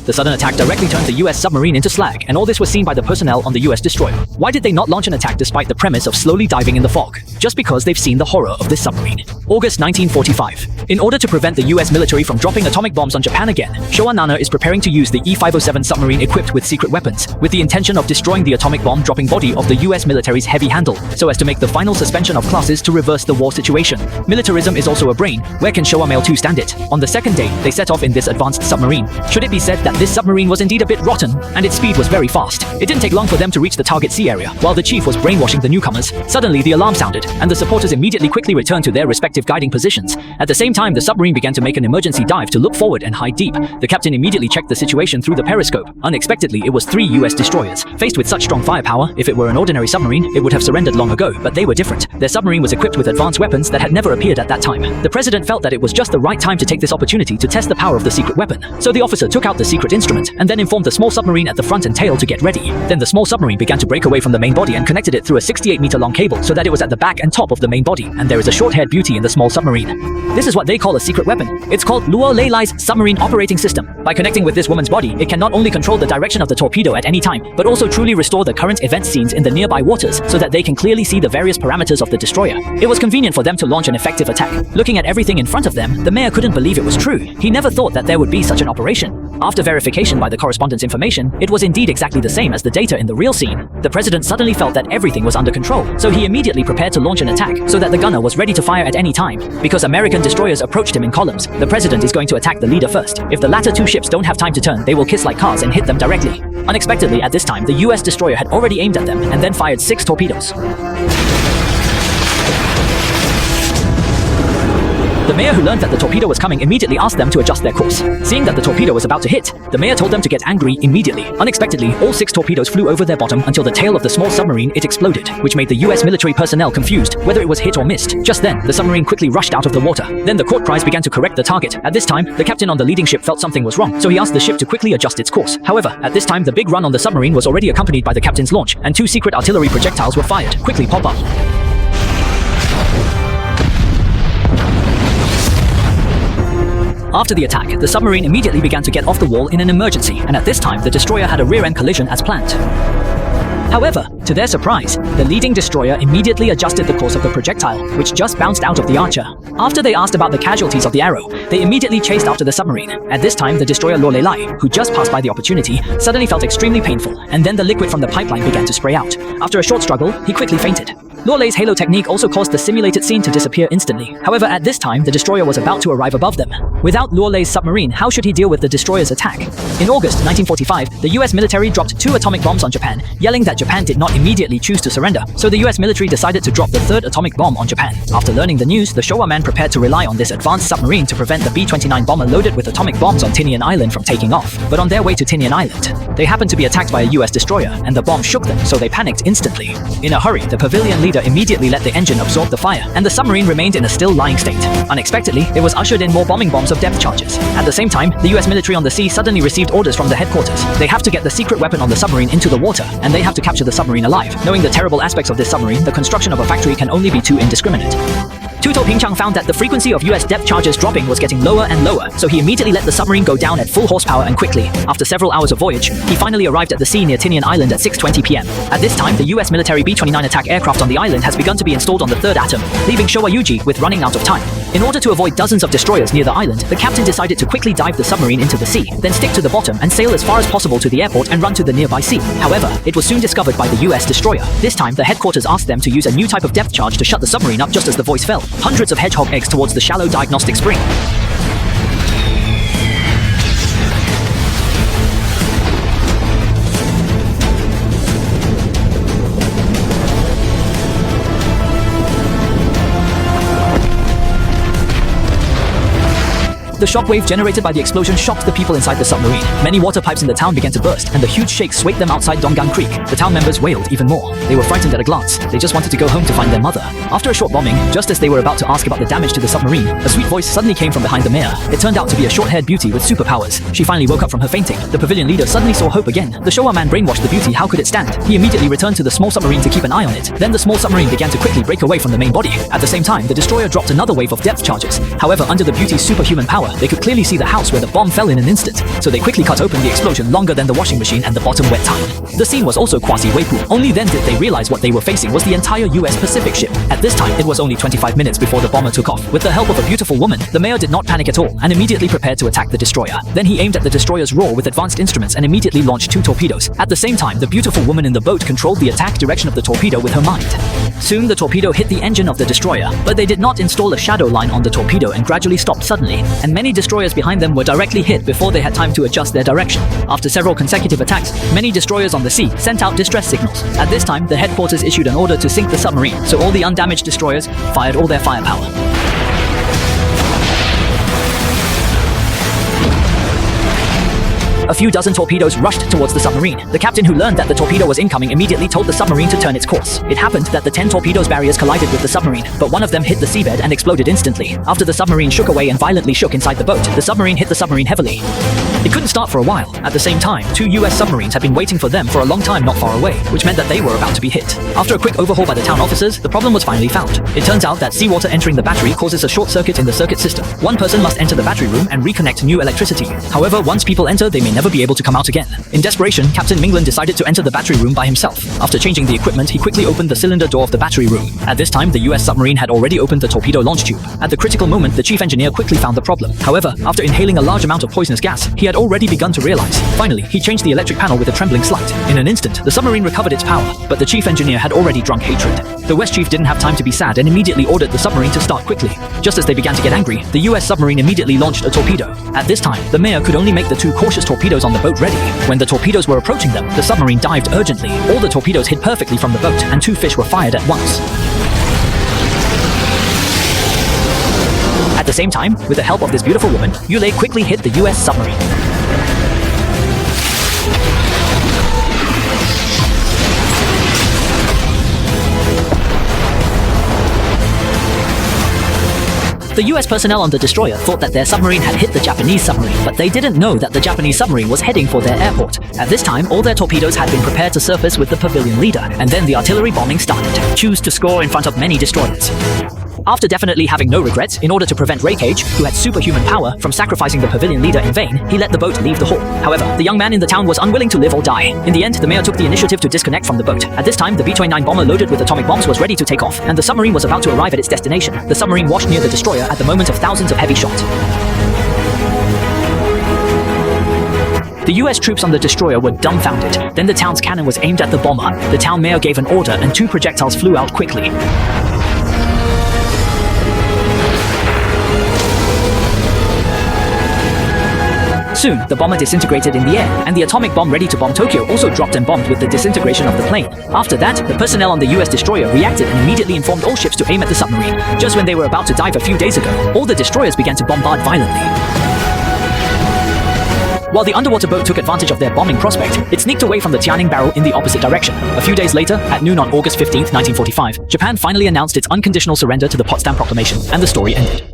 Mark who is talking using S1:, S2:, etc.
S1: The sudden attack directly turned the US submarine into slag, and all this was seen by the personnel on the US destroyer. Why did they not launch an attack despite the premise of slowly diving in the fog? Just because they've seen the horror of this submarine. August 1945. In order to prevent the US military from dropping atomic bombs on Japan again, Showa Nana is preparing to use the E-507 submarine equipped with secret weapons, with the intention of destroying the atomic bomb dropping body of the US military's heavy handle, so as to make the final suspension of classes to reverse the war situation. Militarism is also a brain. Where can Showa Mail 2 stand it? On the second day, they set off in this advanced submarine. Should it be said that this submarine was indeed a bit rotten, and its speed was very fast? It didn't take long for them to reach the target sea area. While the chief was brainwashing the newcomers, suddenly the alarm sounded, and the supporters immediately quickly returned to their respective guiding positions. At the same time, the submarine began to make an emergency dive to look forward and hide deep. The captain immediately checked the situation through the periscope. Unexpectedly, it was 3 US destroyers. Faced with such strong firepower, if it were an ordinary submarine, it would have surrendered long ago, but they were different. Their submarine was equipped with advanced weapons that had never appeared at that time. The president felt that it was just the right time to take this opportunity to test the power of the secret weapon. So the officer took out the secret instrument and then informed the small submarine at the front and tail to get ready. Then the small submarine began to break away from the main body and connected it through a 68-meter-long cable so that it was at the back and top of the main body, and there is a short-haired beauty in the small submarine. This is what they call a secret weapon. It's called Luo Leilai's submarine operating system. By connecting with this woman's body, it can not only control the direction of the torpedo at any time, but also truly restore the current event scenes in the nearby waters so that they can clearly see the various parameters of the destroyer. It was convenient for them to launch an effective attack. Looking at everything in front of them, the mayor couldn't believe it was true. He never thought that there would be such an operation. After verification by the correspondent's information, it was indeed exactly the same as the data in the real scene. The president suddenly felt that everything was under control, so he immediately prepared to launch an attack so that the gunner was ready to fire at any time. Because American destroyers approached him in columns, the president is going to attack the leader first. If the latter two ships don't have time to turn, they will kiss like cars and hit them directly. Unexpectedly, at this time, the US destroyer had already aimed at them and then fired 6 torpedoes. The mayor, who learned that the torpedo was coming, immediately asked them to adjust their course. Seeing that the torpedo was about to hit, the mayor told them to get angry immediately. Unexpectedly, all 6 torpedoes flew over their bottom until the tail of the small submarine it exploded, which made the US military personnel confused whether it was hit or missed. Just then, the submarine quickly rushed out of the water. Then the court prize began to correct the target. At this time, the captain on the leading ship felt something was wrong, so he asked the ship to quickly adjust its course. However, at this time, the big run on the submarine was already accompanied by the captain's launch, and 2 secret artillery projectiles were fired. Quickly pop up. After the attack, the submarine immediately began to get off the wall in an emergency, and at this time, the destroyer had a rear-end collision as planned. However, to their surprise, the leading destroyer immediately adjusted the course of the projectile, which just bounced out of the Archer. After they asked about the casualties of the arrow, they immediately chased after the submarine. At this time, the destroyer Luo Leilai, who just passed by the opportunity, suddenly felt extremely painful, and then the liquid from the pipeline began to spray out. After a short struggle, he quickly fainted. Luo Lei's halo technique also caused the simulated scene to disappear instantly. However, at this time, the destroyer was about to arrive above them. Without Luo Lei's submarine, how should he deal with the destroyer's attack? In August 1945, the US military dropped 2 atomic bombs on Japan, yelling that Japan did not immediately choose to surrender, so the US military decided to drop the 3rd atomic bomb on Japan. After learning the news, the Showa man prepared to rely on this advanced submarine to prevent the B-29 bomber loaded with atomic bombs on Tinian Island from taking off. But on their way to Tinian Island, they happened to be attacked by a US destroyer, and the bomb shook them, so they panicked instantly. In a hurry, the pavilion leader immediately let the engine absorb the fire, and the submarine remained in a still lying state. Unexpectedly, it was ushered in more bombing bombs of depth charges. At the same time, the US military on the sea suddenly received orders from the headquarters. They have to get the secret weapon on the submarine into the water, and they have to capture the submarine alive. Knowing the terrible aspects of this submarine, the construction of a factory can only be too indiscriminate. Tuto Pingchang found that the frequency of US depth charges dropping was getting lower and lower, so he immediately let the submarine go down at full horsepower and quickly. After several hours of voyage, he finally arrived at the sea near Tinian Island at 6:20 p.m. At this time, the US military B-29 attack aircraft on the island has begun to be installed on the 3rd atom, leaving Showa Yuji with running out of time. In order to avoid dozens of destroyers near the island, the captain decided to quickly dive the submarine into the sea, then stick to the bottom and sail as far as possible to the airport and run to the nearby sea. However, it was soon discovered by the US destroyer. This time, the headquarters asked them to use a new type of depth charge to shut the submarine up just as the voice fell. Hundreds of hedgehog eggs towards the shallow diagnostic spring. The shockwave generated by the explosion shocked the people inside the submarine. Many water pipes in the town began to burst, and the huge shake swayed them outside Donggang Creek. The town members wailed even more. They were frightened at a glance. They just wanted to go home to find their mother. After a short bombing, just as they were about to ask about the damage to the submarine, a sweet voice suddenly came from behind the mayor. It turned out to be a short-haired beauty with superpowers. She finally woke up from her fainting. The pavilion leader suddenly saw hope again. The Showa man brainwashed the beauty. How could it stand? He immediately returned to the small submarine to keep an eye on it. Then the small submarine began to quickly break away from the main body. At the same time, the destroyer dropped another wave of depth charges. However, under the beauty's superhuman power, they could clearly see the house where the bomb fell in an instant, so they quickly cut open the explosion longer than the washing machine and the bottom wet time. The scene was also quasi-Weipu. Only then did they realize what they were facing was the entire US Pacific ship. At this time, it was only 25 minutes before the bomber took off. With the help of a beautiful woman, the mayor did not panic at all and immediately prepared to attack the destroyer. Then he aimed at the destroyer's roar with advanced instruments and immediately launched 2 torpedoes. At the same time, the beautiful woman in the boat controlled the attack direction of the torpedo with her mind. Soon, the torpedo hit the engine of the destroyer, but they did not install a shadow line on the torpedo and gradually stopped suddenly, and many destroyers behind them were directly hit before they had time to adjust their direction. After several consecutive attacks, many destroyers on the sea sent out distress signals. At this time, the headquarters issued an order to sink the submarine, so all the undamaged destroyers fired all their firepower. A few dozen torpedoes rushed towards the submarine. The captain, who learned that the torpedo was incoming, immediately told the submarine to turn its course. It happened that the 10 torpedoes barriers collided with the submarine, but one of them hit the seabed and exploded instantly. After the submarine shook away and violently shook inside the boat, the submarine hit the submarine heavily. It couldn't start for a while. At the same time, 2 US submarines had been waiting for them for a long time not far away, which meant that they were about to be hit. After a quick overhaul by the town officers, the problem was finally found. It turns out that seawater entering the battery causes a short circuit in the circuit system. One person must enter the battery room and reconnect new electricity. However, once people enter, they may never be able to come out again. In desperation, Captain Minglan decided to enter the battery room by himself. After changing the equipment, he quickly opened the cylinder door of the battery room. At this time, the US submarine had already opened the torpedo launch tube. At the critical moment, the chief engineer quickly found the problem. However, after inhaling a large amount of poisonous gas, he had already begun to realize. Finally, he changed the electric panel with a trembling slide. In an instant, the submarine recovered its power, but the chief engineer had already drunk hatred. The West chief didn't have time to be sad and immediately ordered the submarine to start quickly. Just as they began to get angry, the US submarine immediately launched a torpedo. At this time, the mayor could only make the 2 cautious torpedoes on the boat ready. When the torpedoes were approaching them, the submarine dived urgently. All the torpedoes hit perfectly from the boat, and 2 fish were fired at once. At the same time, with the help of this beautiful woman, Yulei quickly hit the US submarine. The US personnel on the destroyer thought that their submarine had hit the Japanese submarine, but they didn't know that the Japanese submarine was heading for their airport. At this time, all their torpedoes had been prepared to surface with the pavilion leader, and then the artillery bombing started. Choose to score in front of many destroyers. After definitely having no regrets, in order to prevent Ray Cage, who had superhuman power, from sacrificing the pavilion leader in vain, he let the boat leave the hull. However, the young man in the town was unwilling to live or die. In the end, the mayor took the initiative to disconnect from the boat. At this time, the B-29 bomber loaded with atomic bombs was ready to take off, and the submarine was about to arrive at its destination. The submarine washed near the destroyer at the moment of thousands of heavy shot. The US troops on the destroyer were dumbfounded. Then the town's cannon was aimed at the bomber. The town mayor gave an order and 2 projectiles flew out quickly. Soon, the bomber disintegrated in the air, and the atomic bomb ready to bomb Tokyo also dropped and bombed with the disintegration of the plane. After that, the personnel on the US destroyer reacted and immediately informed all ships to aim at the submarine. Just when they were about to dive a few days ago, all the destroyers began to bombard violently. While the underwater boat took advantage of their bombing prospect, it sneaked away from the Tianning barrel in the opposite direction. A few days later, at noon on August 15, 1945, Japan finally announced its unconditional surrender to the Potsdam Proclamation, and the story ended.